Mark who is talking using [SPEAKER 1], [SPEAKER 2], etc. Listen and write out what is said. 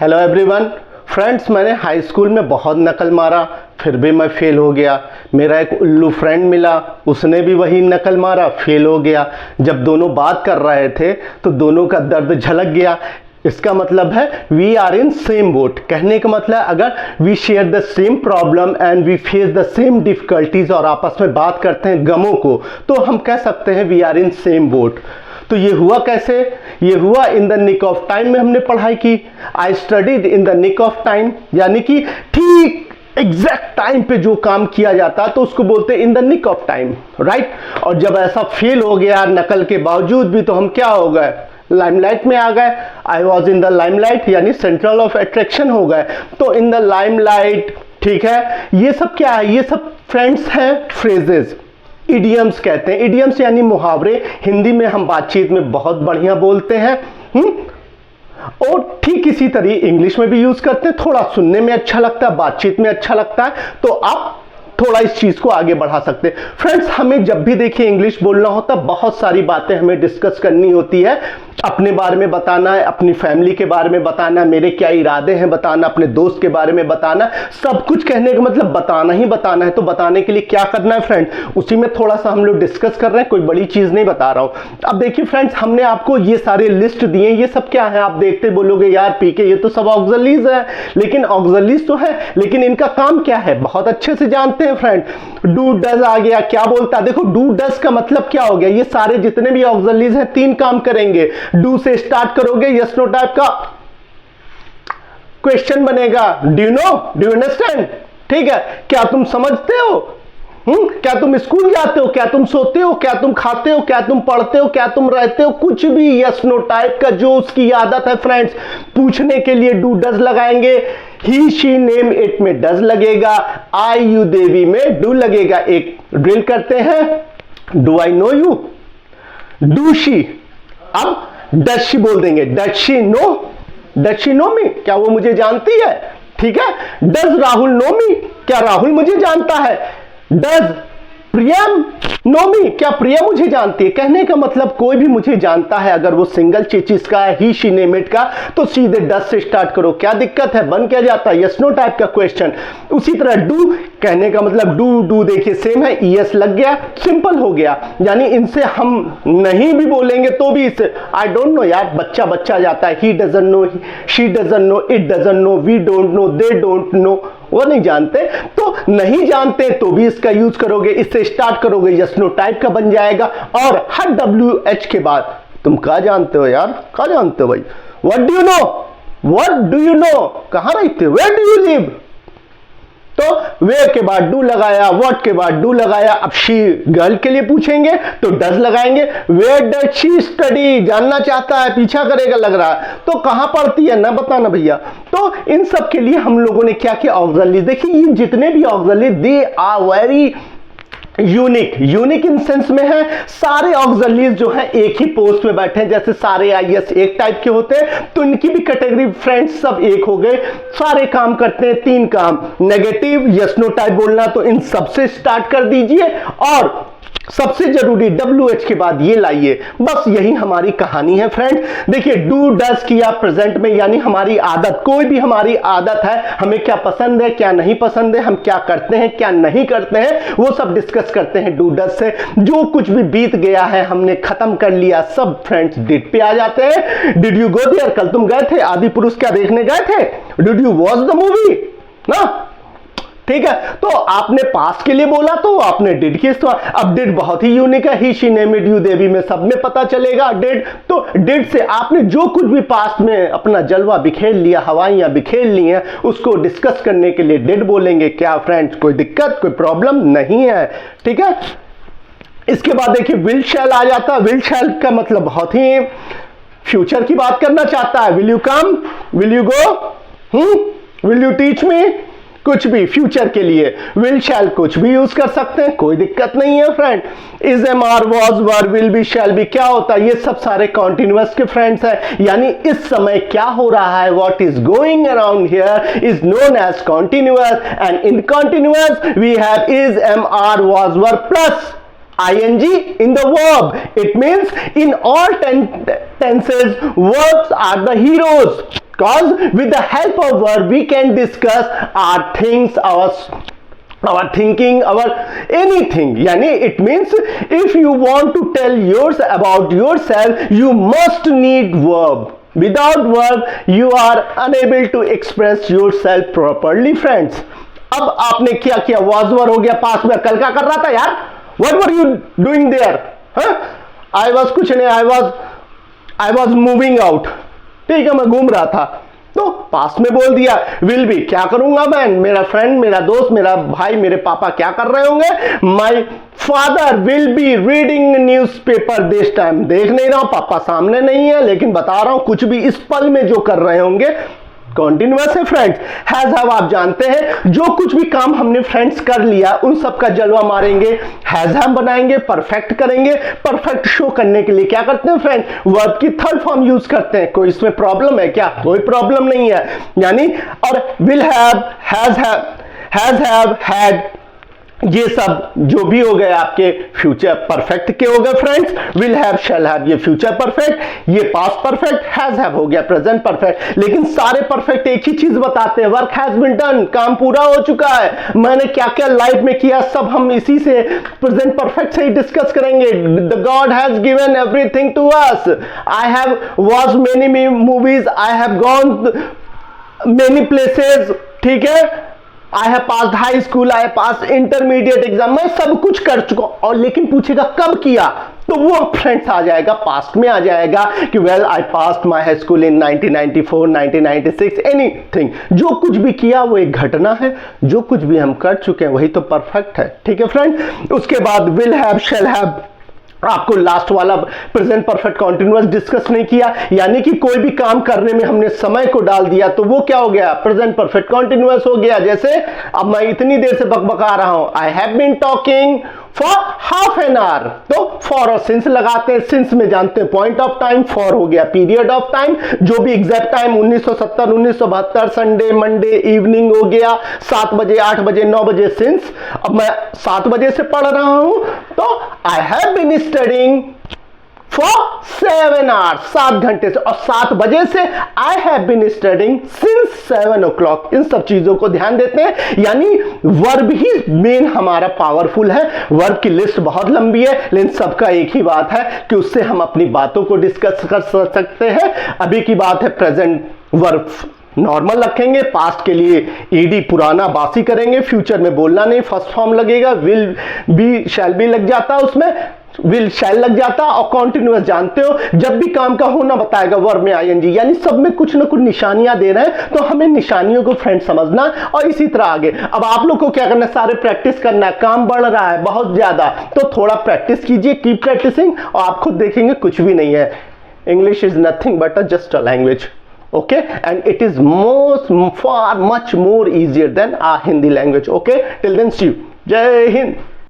[SPEAKER 1] Hello everyone friends, मैंने high school में बहुत नकल मारा फिर भी मैं फेल हो गया। मेरा एक उल्लू फ्रेंड मिला, उसने भी वही नकल मारा, फेल हो गया। जब दोनों बात कर रहे थे तो दोनों का दर्द झलक गया। इसका मतलब है we are in same boat. कहने का मतलब अगर we share the same problem and we face the same difficulties और आपस में बात करते हैं गमों को, तो हम कह सकते हैं we are in same boat. तो ये हुआ कैसे? ये हुआ in the nick of time में हमने पढ़ाई की। I studied in the nick of time, यानी कि ठीक एग्जैक्ट टाइम पे जो काम किया जाता है तो उसको बोलते हैं in the nick of time, right. और जब ऐसा फेल हो गया नकल के बावजूद भी, तो हम क्या हो गए? लाइमलाइट में आ गए। I was in the limelight, यानी सेंट्रल ऑफ अट्रैक्शन हो गए। तो इन द लाइमलाइट, ठीक है। ये सब क्या है? ये सब फ्रेंड्स हैं फ्रेजेस, इडियम्स कहते हैं। इडियम्स यानी मुहावरे, हिंदी में हम बातचीत में बहुत बढ़िया बोलते हैं। और ठीक इसी तरह इंग्लिश में भी यूज करते हैं। थोड़ा सुनने में अच्छा लगता है, बातचीत में अच्छा लगता है, तो आप थोड़ा इस चीज को आगे बढ़ा सकते हैं। फ्रेंड्स, हमें जब भी देखिए इंग्लिश बोलना होता है, बहुत सारी बातें हमें डिस्कस करनी होती है। अपने बारे में बताना है, अपनी फैमिली के बारे में बताना है, मेरे क्या इरादे हैं बताना, अपने दोस्त के बारे में बताना, सब कुछ कहने का मतलब बताना ही बताना है। तो बताने के लिए क्या करना है फ्रेंड, उसी में थोड़ा सा हम लोग डिस्कस कर रहे हैं, कोई बड़ी चीज नहीं बता रहा हूं। अब देखिए फ्रेंड्स, हमने आपको ये सारे लिस्ट दिए, ये सब क्या है? आप देखते बोलोगे यार पीके ये तो सब ऑक्सिलरीज है, लेकिन ऑक्सिलरीज तो है, लेकिन इनका काम क्या है बहुत अच्छे से जानते हैं फ्रेंड। डू डज आ गया, क्या बोलता है? देखो डू डज का मतलब क्या हो गया? ये सारे जितने भी ऑक्सिलरीज हैं तीन काम करेंगे। डू से स्टार्ट करोगे, यस नो टाइप का क्वेश्चन बनेगा। Do you know, do you understand? ठीक है, क्या तुम समझते हो? क्या तुम स्कूल जाते हो? क्या तुम सोते हो? क्या तुम खाते हो? क्या तुम पढ़ते हो? क्या तुम रहते हो? कुछ भी यस नो टाइप का जो उसकी आदत है फ्रेंड्स, पूछने के लिए डू डज लगाएंगे। ही शी नेम इट में डज लगेगा, आई यू देवी में डू लगेगा। एक ड्रिल करते हैं, do I know you, do she. अब डज शी बोल देंगे, does she know, does she know me, क्या वो मुझे जानती है? ठीक है। डज राहुल नो मी, क्या राहुल मुझे जानता है? डज प्रियम नो मी, क्या प्रिया मुझे जानती है? कहने का मतलब कोई भी मुझे जानता है, अगर वो सिंगल चीज का है, ही शी नेम इट का, तो सीधे डज से स्टार्ट करो। क्या दिक्कत है? बन क्या जाता है? यस नो टाइप का क्वेश्चन। उसी तरह डू, कहने का मतलब डू डू देखिए सेम है, ईएस लग गया, सिंपल हो गया। यानी इनसे हम नहीं भी बोलेंगे तो भी इसे आई डोंट नो यार, बच्चा बच्चा जाता है। He doesn't know, she doesn't know, it doesn't know, we don't know, they don't know, वो नहीं जानते। तो नहीं जानते तो भी इसका यूज करोगे, इससे स्टार्ट करोगे, यस नो टाइप का बन जाएगा। और हर डब्ल्यू एच के बाद तुम क्या जानते हो यार? क्या जानते हो भाई? What do you know, what do you know, कहां रहते हो, वेयर डू यू लिव। तो वेयर के बाद डू लगाया, व्हाट के बाद डू लगाया। अब शी गर्ल के लिए पूछेंगे तो डज लगाएंगे। वेयर डज शी स्टडी, जानना चाहता है, पीछा करेगा लग रहा है, तो कहां पढ़ती है ना बताना भैया। तो इन सब के लिए हम लोगों ने क्या किया? ऑक्सिलरी। देखिए ये जितने भी auxiliary they are very unique, unique in sense में है। सारे ऑक्सिलरीज जो है एक ही पोस्ट में बैठे हैं, जैसे सारे आईएएस एक टाइप के होते हैं, तो इनकी भी कैटेगरी फ्रेंड्स सब एक हो गए। सारे काम करते हैं, तीन काम, नेगेटिव, यस नो टाइप बोलना, तो इन सबसे स्टार्ट कर दीजिए। और सबसे जरूरी डब्ल्यू एच के बाद ये लाइए। बस यही हमारी कहानी है फ्रेंड। देखिए डू डज किया प्रेजेंट में, यानी हमारी आदत, कोई भी हमारी आदत है, हमें क्या पसंद है क्या नहीं पसंद है, हम क्या करते हैं क्या नहीं करते हैं, वो सब डिस्कस करते हैं डू डज से। जो कुछ भी बीत गया है हमने खत्म कर लिया, सब फ्रेंड्स डिड पे आ जाते हैं। डिड यू गो देयर, कल तुम गए थे आदि पुरुष क्या देखने गए थे? Did you watch the movie ना? ठीक है, तो आपने पास्ट के लिए बोला तो आपने डिड की इस्तेमाल। अब डिड बहुत ही यूनिक है, ही शी नेम इट यू देवी में सब में पता चलेगा डिड। तो डिड से आपने जो कुछ भी पास्ट में अपना जलवा बिखेर लिया, हवाइयां बिखेर ली हैं, उसको डिस्कस करने के लिए डिड बोलेंगे। क्या फ्रेंड्स कोई दिक्कत, कोई प्रॉब्लम नहीं है? ठीक है। इसके बाद देखिए विल शैल आ जाता है। विल शैल का मतलब बहुत ही फ्यूचर की बात करना चाहता है। Will you come, will you go, will you teach me, कुछ भी फ्यूचर के लिए विल शैल कुछ भी यूज कर सकते हैं, कोई दिक्कत नहीं है friend. Is, am, are, was, were, will be, shall be क्या होता है? ये सब सारे कॉन्टिन्यूअस के फ्रेंड्स हैं, यानी इस समय क्या हो रहा है, what is going around here is known as continuous. And in continuous we have is, am, are, was, were plus ing in the verb. It means in all tenses verbs are the heroes. Cause with the help of verb we can discuss our things, our thinking, our anything. Yani it means if you want to tell yours about yourself, you must need verb. Without verb you are unable to express yourself properly, friends. अब आपने क्या किया, was were हो गया, पास में कल क्या कर रहा था यार, what were you doing there? I was कुछ नहीं, I was moving out. ठीक है, मैं घूम रहा था, तो पास में बोल दिया. विल बी क्या करूंगा मैं, मेरा फ्रेंड, मेरा दोस्त, मेरा भाई, मेरे पापा क्या कर रहे होंगे. My father will be reading newspaper this time. देख नहीं रहा हूं, पापा सामने नहीं है, लेकिन बता रहा हूं कुछ भी इस पल में जो कर रहे होंगे. कॉन्टिन्यूअस है फ्रेंड्स. हैज हैव आप जानते हैं, जो कुछ भी काम हमने फ्रेंड्स कर लिया उन सब का जलवा मारेंगे, हैज हैव बनाएंगे, परफेक्ट करेंगे. परफेक्ट शो करने के लिए क्या करते हैं फ्रेंड, वर्ब की थर्ड फॉर्म यूज करते हैं. कोई इसमें प्रॉब्लम है क्या, कोई प्रॉब्लम नहीं है. यानी और will have, has have, had, ये सब जो भी हो गए आपके फ्यूचर परफेक्ट के हो गए friends. Will have, shall have ये फ्यूचर परफेक्ट, ये पास्ट परफेक्ट. हैज हैव हो गया प्रेजेंट परफेक्ट. लेकिन सारे परफेक्ट एक ही चीज बताते हैं, वर्क हैज बीन डन, काम पूरा हो चुका है. मैंने क्या क्या लाइफ में किया सब हम इसी से प्रेजेंट परफेक्ट से ही डिस्कस करेंगे. The god has given everything to us. I have watch many movies, I have gone many places. ठीक है, I have passed high school, I have passed intermediate exam. मैं सब कुछ कर चुका. और लेकिन पूछेगा कब किया, तो वो फ्रेंड्स आ जाएगा, पास्ट में आ जाएगा कि well I passed my high school in 1994, 1996, anything. जो कुछ भी किया वो एक घटना है, जो कुछ भी हम कर चुके हैं वही तो परफेक्ट है. ठीक है फ्रेंड. उसके बाद विल हैव, शैल हैव, आपको लास्ट वाला प्रेजेंट परफेक्ट कॉन्टिन्यूअस डिस्कस नहीं किया. यानी कि कोई भी काम करने में हमने समय को डाल दिया तो वो क्या हो गया, प्रेजेंट परफेक्ट कॉन्टिन्यूअस हो गया. जैसे अब मैं इतनी देर से बकबका रहा हूं, I have been talking for half an hour. तो फॉर और सिंस लगाते हैं. सिंस में जानते हैं पॉइंट ऑफ टाइम, फॉर हो गया पीरियड ऑफ टाइम, जो भी exact time 1970, 1972, Sunday, Monday, evening हो गया, 7 बजे, 8 बजे, 9 बजे सिंस. अब मैं 7 बजे से पढ़ रहा हूं तो I have been studying for 7 hours, 7 घंटे से. और 7 बजे से I have been studying since 7 o'clock. इन सब चीजों को ध्यान देते हैं. यानी वर्ब ही मेन हमारा पावरफुल है. वर्ब की लिस्ट बहुत लंबी है, लेकिन सबका एक ही बात है कि उससे हम अपनी बातों को डिस्कस कर सकते हैं. अभी की बात है प्रेजेंट वर्ब नॉर्मल रखेंगे, पास्ट के लिए ईडी पुराना बासी करेंगे, फ्यूचर में बोलना नहीं, फर्स्ट फॉर्म लगेगा. विल बी, शैल बी लग जाता, उसमें विल शैल लग जाता. और कॉन्टिन्यूअस जानते हो जब भी काम का होना बताएगा वर्ब में आईएनजी. यानी सब में कुछ ना कुछ निशानियां दे रहे हैं, तो हमें निशानियों को फ्रेंड समझना और इसी तरह आगे. अब आप लोग को क्या करना है, सारे प्रैक्टिस करना है. काम बढ़ रहा है बहुत ज्यादा, तो थोड़ा प्रैक्टिस कीजिए, कीप प्रैक्टिसिंग, और आप खुद देखेंगे कुछ भी नहीं है. English is nothing but just a language. Okay, and it is far much more easier than our Hindi language. Okay, till then see you. Jai Hind.